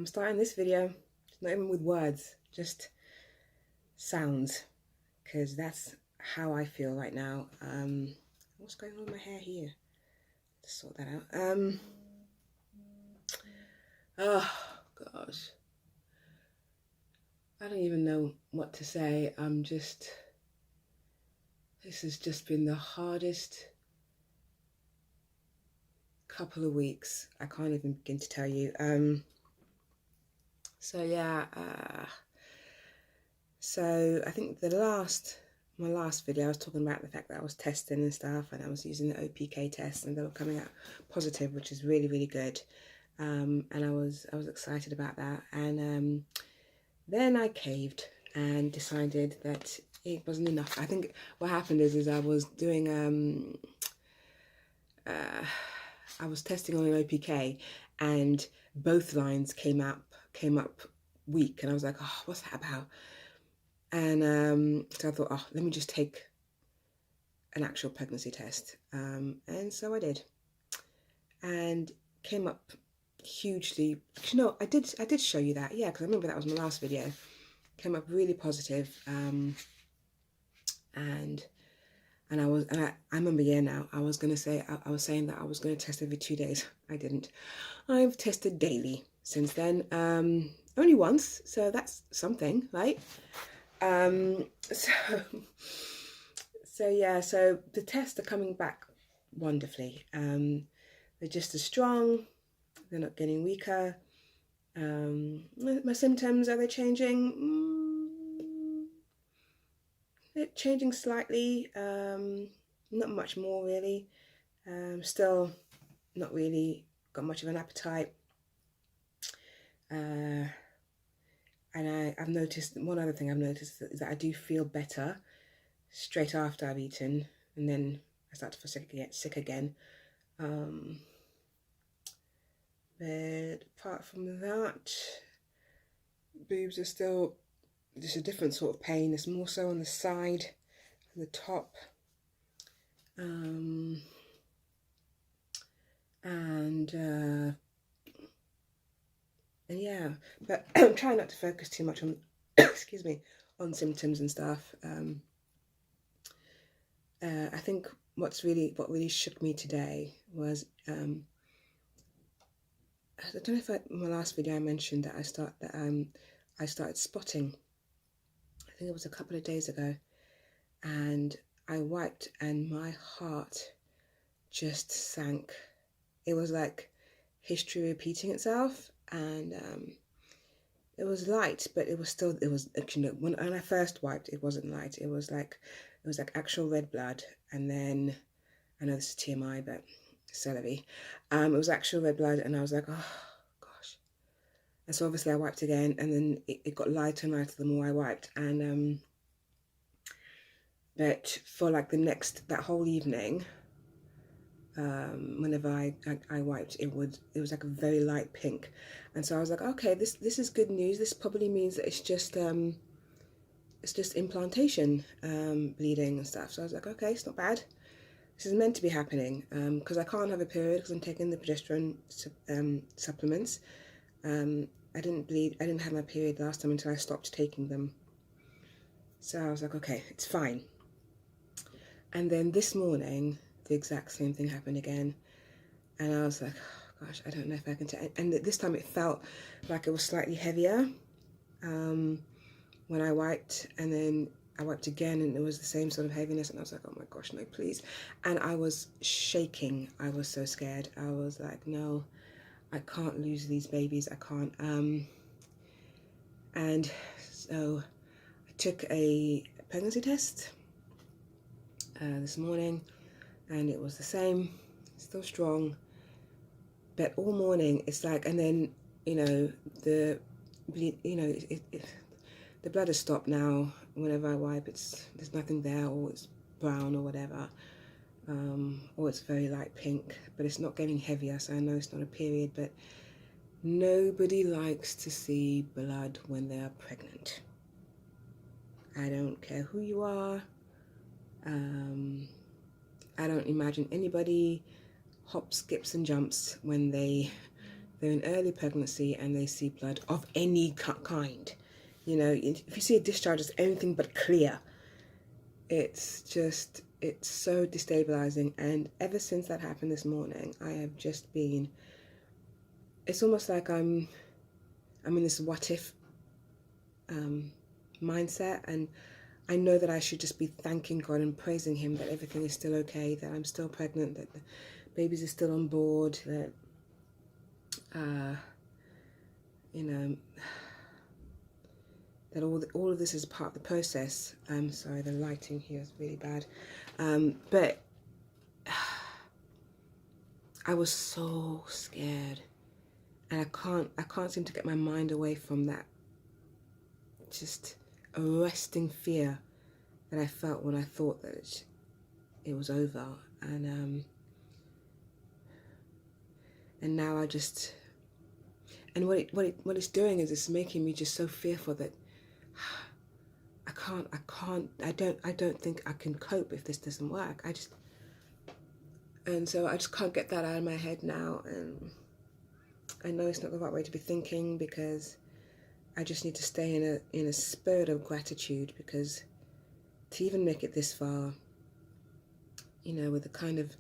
I'm starting this video, not even with words, just sounds, because that's how I feel right now. What's going on with my hair here? Let's sort that out. Oh gosh, I don't even know what to say. This has just been the hardest couple of weeks. I can't even begin to tell you. So I think my last video I was talking about the fact that I was testing and stuff, and I was using the OPK test and they were coming out positive, which is really, really good. And I was excited about that. And then I caved and decided that it wasn't enough. I think what happened is I was doing I was testing on an OPK and both lines came up weak, and I was like, oh, what's that about? And so I thought, oh, let me just take an actual pregnancy test. And so I did, and came up hugely. No, I did show you that, yeah, because I remember that was my last video. Came up really positive, and I remember, yeah, now I was gonna say I was saying that I was gonna test every 2 days. I didn't. I've tested daily since then. Only once, so that's something, right? So yeah, so the tests are coming back wonderfully. They're just as strong. They're not getting weaker. My symptoms, are they changing? They're changing slightly. Not much more really. Still not really got much of an appetite. And I've noticed, one other thing I've noticed is that I do feel better straight after I've eaten, and then I start to feel sick again. But apart from that, boobs are still just a different sort of pain. It's more so on the side, on the top. And yeah, but I'm trying not to focus too much on, excuse me, on symptoms and stuff. I think what really shook me today was, I don't know if in my last video I mentioned that I started spotting. I think it was a couple of days ago, and I wiped and my heart just sank. It was like history repeating itself, and it was light, but it was, you know, when I first wiped, it wasn't light. It was like actual red blood. And then, I know this is TMI, but celery. It was actual red blood, and I was like, oh gosh. And so obviously I wiped again, and then it got lighter and lighter the more I wiped. And but for like that whole evening, whenever I wiped, it was like a very light pink. And so I was like, okay, this is good news. This probably means that it's just implantation, bleeding and stuff. So I was like, okay, it's not bad. This is meant to be happening, because I can't have a period because I'm taking the progesterone supplements. I didn't bleed. I didn't have my period last time until I stopped taking them. So I was like, okay, it's fine. And then this morning, the exact same thing happened again, and I was like, oh, gosh, I don't know if I can take. And this time it felt like it was slightly heavier when I wiped, and then I wiped again, and it was the same sort of heaviness, and I was like, oh my gosh, no, please. And I was shaking. I was so scared. I was like, no, I can't lose these babies. I can't. And so I took a pregnancy test this morning, and it was the same, still strong, but all morning it's like, and then, you know, the blood has stopped now. Whenever I wipe, there's nothing there, or it's brown or whatever, or it's very light pink, but it's not getting heavier, so I know it's not a period. But nobody likes to see blood when they are pregnant. I don't care who you are. I don't imagine anybody hops, skips and jumps when they they're in early pregnancy and they see blood of any kind. You know, if you see a discharge that's anything but clear, it's so destabilizing. And ever since that happened this morning, I have just been, it's almost like I'm in this what if mindset, and I know that I should just be thanking God and praising him that everything is still okay, that I'm still pregnant, that the babies are still on board, that you know, that all of this is part of the process. Sorry, the lighting here is really bad, but I was so scared, and I can't seem to get my mind away from that just arresting fear that I felt when I thought that it was over. And now I just, and what it's doing is it's making me just so fearful that I don't think I can cope if this doesn't work. And so I just can't get that out of my head now, and I know it's not the right way to be thinking, because I just need to stay in a spirit of gratitude, because to even make it this far, you know, with the kind of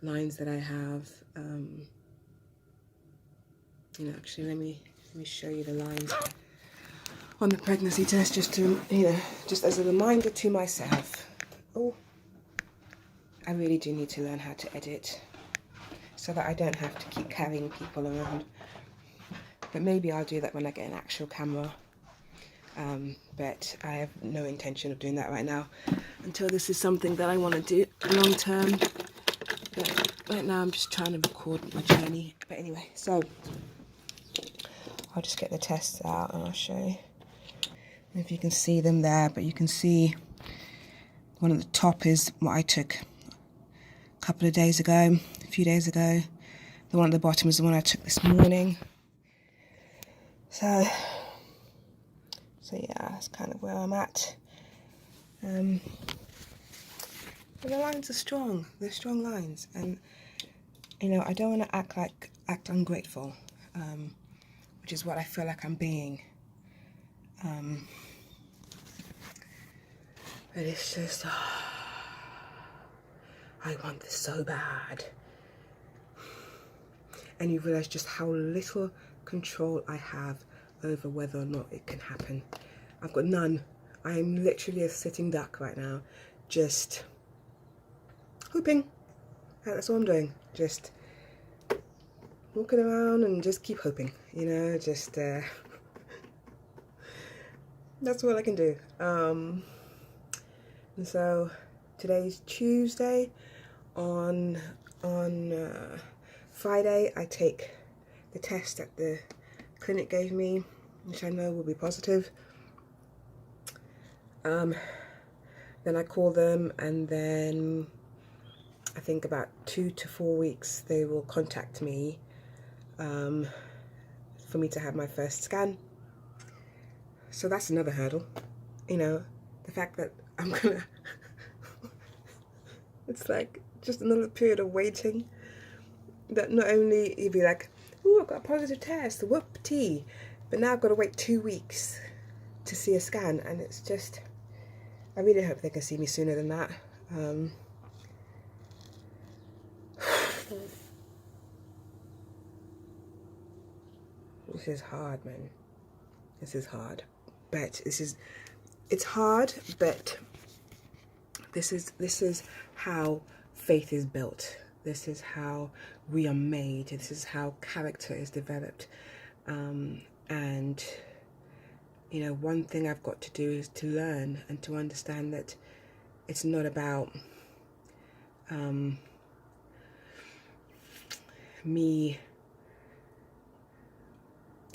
lines that I have, you know, actually let me show you the lines on the pregnancy test, just to, you know, just as a reminder to myself. Oh, I really do need to learn how to edit so that I don't have to keep carrying people around. But maybe I'll do that when I get an actual camera. But I have no intention of doing that right now until this is something that I want to do long term. But right now I'm just trying to record my journey. But anyway, so I'll just get the tests out and I'll show you. If you can see them there, but you can see one at the top is what I took a couple of days ago, a few days ago. The one at the bottom is the one I took this morning. So yeah, that's kind of where I'm at. But the lines are strong. They're strong lines, and you know, I don't want to act ungrateful, which is what I feel like I'm being. But it's just, I want this so bad. And you realise just how little control I have over whether or not it can happen. I've got none. I'm literally a sitting duck right now, just hoping. That's all I'm doing. Just walking around and just keep hoping, you know, just that's all I can do. And so today's Tuesday. On Friday I take the test that the clinic gave me, which I know will be positive. Then I call them, and then I think about 2 to 4 weeks they will contact me for me to have my first scan. So that's another hurdle, you know, the fact that I'm gonna it's like just another period of waiting, that not only you'd be like, oh, I've got a positive test, whoop-tee, but now I've got to wait 2 weeks to see a scan. And it's just, I really hope they can see me sooner than that. This is hard, man. This is hard. But it's hard, but this is how faith is built. This is how we are made. This is how character is developed. And, you know, one thing I've got to do is to learn and to understand that it's not about me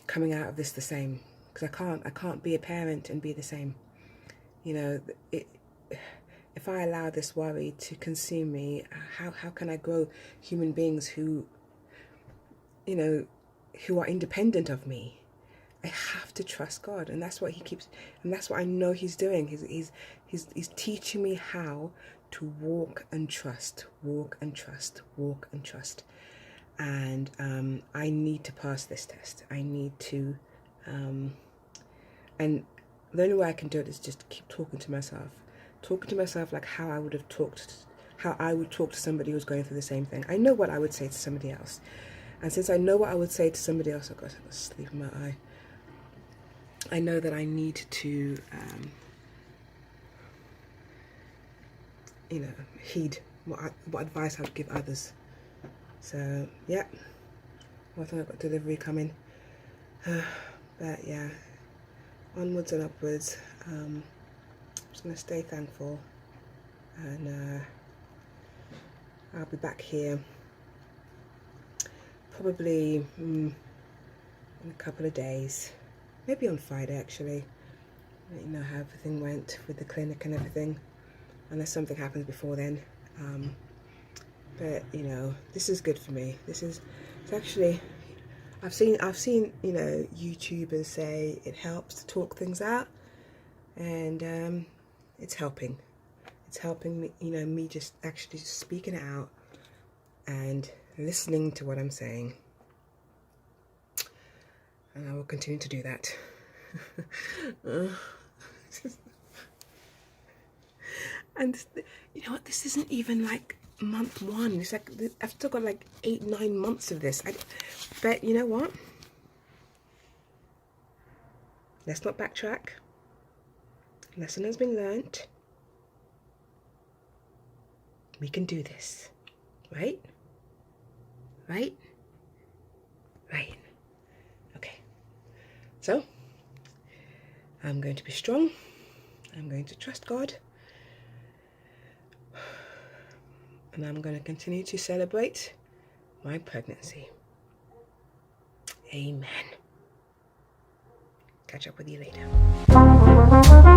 coming out of this the same. Because I can't be a parent and be the same. You know, if I allow this worry to consume me, how can I grow human beings who, you know, who are independent of me? I have to trust God, and that's what He keeps, and that's what I know He's doing. He's teaching me how to walk and trust, walk and trust, walk and trust. and I need to pass this test. I need to, and the only way I can do it is just keep talking to myself like how I would talk to somebody who's going through the same thing. I know what I would say to somebody else, and since I know what I would say to somebody else, I've got sleep in my eye. I know that I need to, heed what advice I would give others. So, yeah, I think I've got delivery coming. But yeah, onwards and upwards. I'm just going to stay thankful, and I'll be back here probably in a couple of days, maybe on Friday actually. Let you know how everything went with the clinic and everything, unless something happens before then. But this is good for me. It's actually, I've seen YouTubers say it helps to talk things out, and it's helping. It's helping me, me just actually speaking it out and listening to what I'm saying. And I will continue to do that. And you know what? This isn't even like month 1. It's like I've still got like 8-9 months of this. But you know what? Let's not backtrack. Lesson has been learnt. We can do this, right? Right? Right. Okay. So, I'm going to be strong. I'm going to trust God. And I'm going to continue to celebrate my pregnancy. Amen. Catch up with you later.